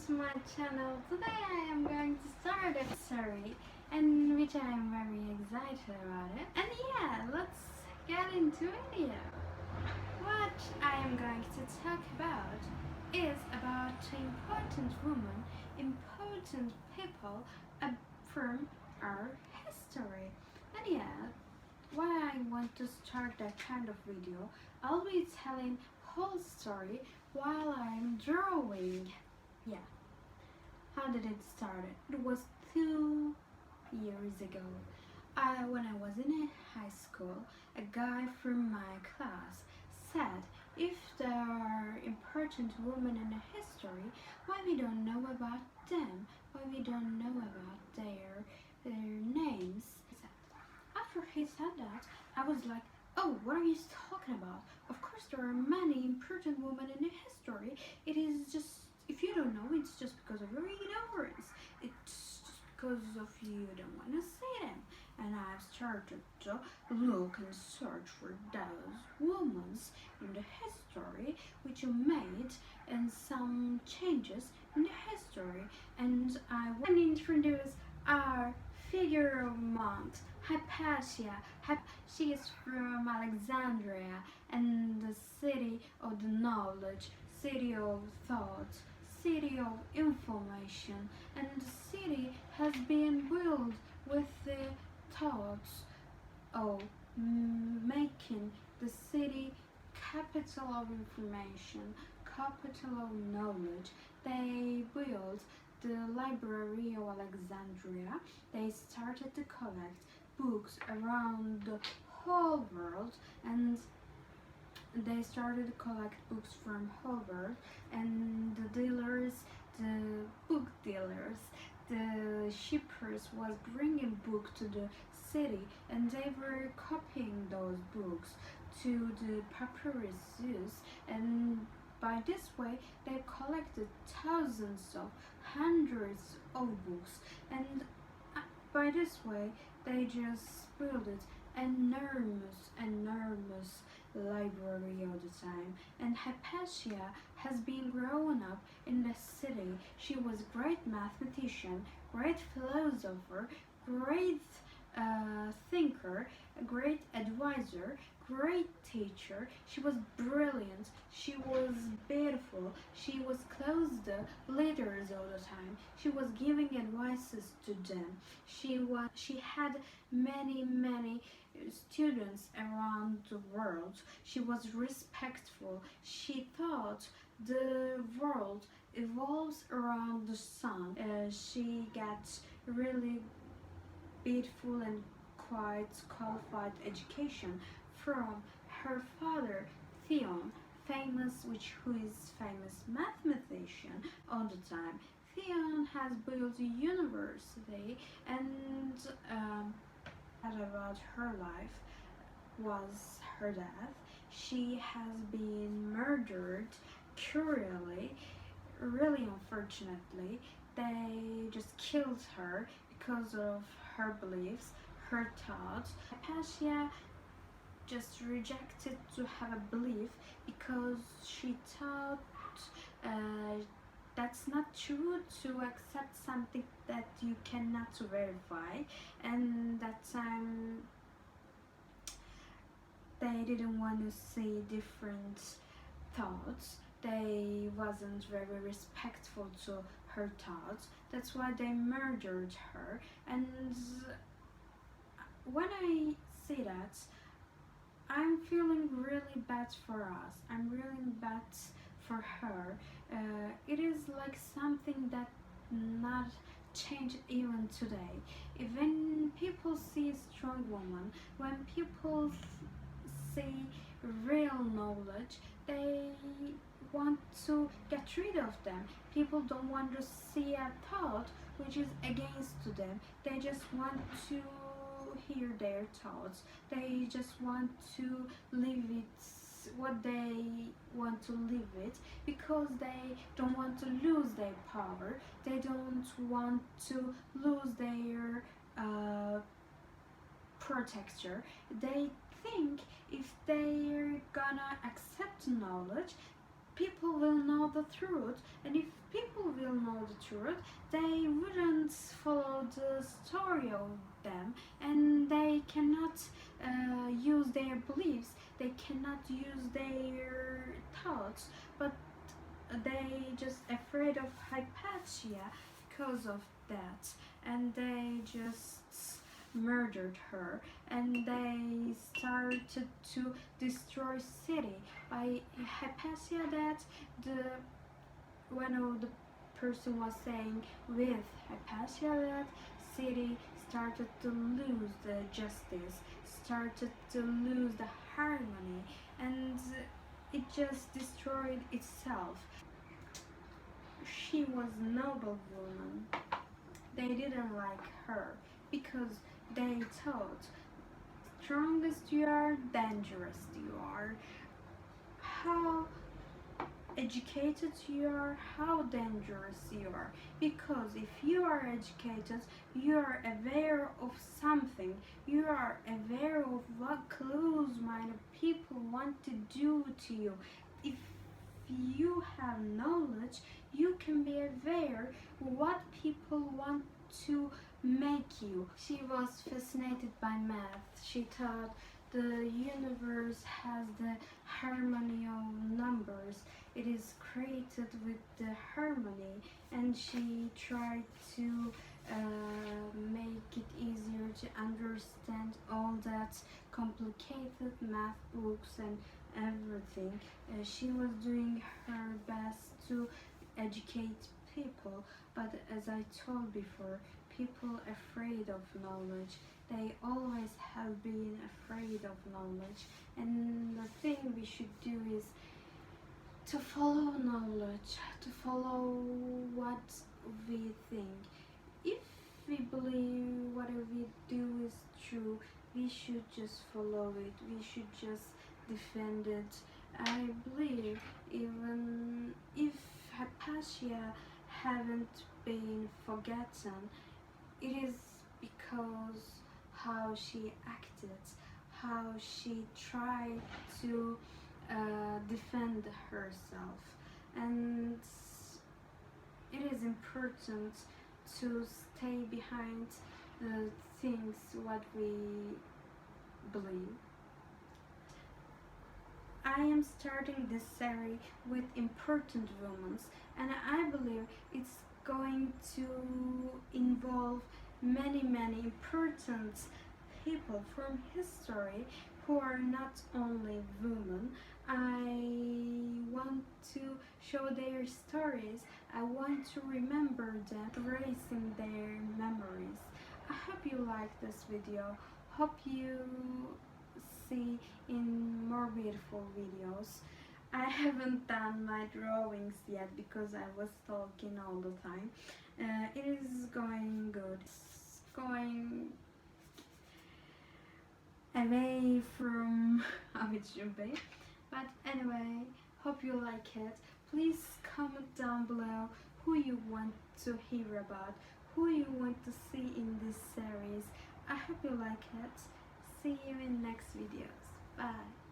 to my channel. Today I am going to start a story and which I am very excited about it. And yeah, let's get into video. What I am going to talk about is about important women, important people from our history. And yeah, why I want to start that kind of video, I'll be telling whole story while I'm drawing. Yeah. How did it start? It was 2 years ago. When I was in high school, a guy from my class said, if there are important women in the history, why we don't know about them? Why we don't know about their names? After he said that, I was like, oh, what are you talking about? Of course there are many important women in the history. It is just, if you don't know, it's just because of your ignorance. It's just because of you don't want to see them. And I've started to look and search for those women in the history which you made and some changes in the history. And I want to introduce our figure of month, Hypathia. She is from Alexandria and the city of the knowledge, city of thought, city of information, and the city has been built with the thoughts of making the city capital of information, capital of knowledge. They built the Library of Alexandria. They started to collect books around the whole world, and they started to collect books from whole world, and the dealers, the book dealers, the shippers was bringing book to the city, and they were copying those books to the papyruses, and by this way they collected thousands of hundreds of books, and by this way they just built enormous library all the time. And Hypatia has been growing up in the city. She was great mathematician, great philosopher, great thinker, a great advisor, great teacher. She was brilliant, she was beautiful, she was close to leaders all the time, she was giving advices to them, she had many students around the world. She was respectful. She thought the world evolves around the sun. She gets really beautiful and quite qualified education from her father Theon, who is famous mathematician all the time. Theon has built a university, and about her life was her death. She has been murdered cruelly, really unfortunately. They just killed her because of her beliefs, her thoughts. Hypatia just rejected to have a belief because she thought that's not true, to accept something that you cannot verify. And that time they didn't want to see different thoughts. They wasn't very respectful to her thoughts. That's why they murdered her. And when I see that, I'm feeling really bad for us. I'm really bad for her. It is like something that not changed even today. When people see a strong woman, when people see real knowledge, they want to get rid of them. People don't want to see a thought which is against to them. They just want to hear their thoughts. They just want to live it what they want to live it, because they don't want to lose their power. They don't want to lose their protector. They think if they're gonna accept knowledge, people will know the truth, and if people will know the truth, they wouldn't follow the story of them, and they cannot use their beliefs, they cannot use their thoughts, but they just afraid of Hypathia because of that, and they just murdered her, and they started to destroy city by Hypathia. That the one of the person was saying with Hypathia that city started to lose the justice, started to lose the harmony, and it just destroyed itself. She was a noble woman. They didn't like her because they thought strongest you are, dangerous you are. How educated you are, how dangerous you are. Because if you are educated, you are aware of something. You are aware of what close-minded people want to do to you. If you have knowledge, you can be aware what people want to make you. She was fascinated by math. She thought the universe has the harmony of numbers. It is created with the harmony, and she tried to make it easier to understand all that complicated math books and everything. She was doing her best to educate people, but as I told before, people afraid of knowledge. They always have been afraid of knowledge, and the thing we should do is to follow knowledge, to follow what we think. If we believe what we do is true, we should just follow it, we should just defend it. I believe even if Hypatia haven't been forgotten, it is because how she acted, how she tried to defend herself, and it is important to stay behind the things what we believe. I am starting this series with important women, and I believe it's going to involve many important people from history who are not only women. I want to show their stories. I want to remember them, erasing their memories. I hope you like this video. Hope you see in more beautiful videos. I haven't done my drawings yet because I was talking all the time. It is going good. It's going away from how it should be. But anyway, hope you like it. Please comment down below who you want to hear about, who you want to see in this series. I hope you like it. See you in next videos. Bye.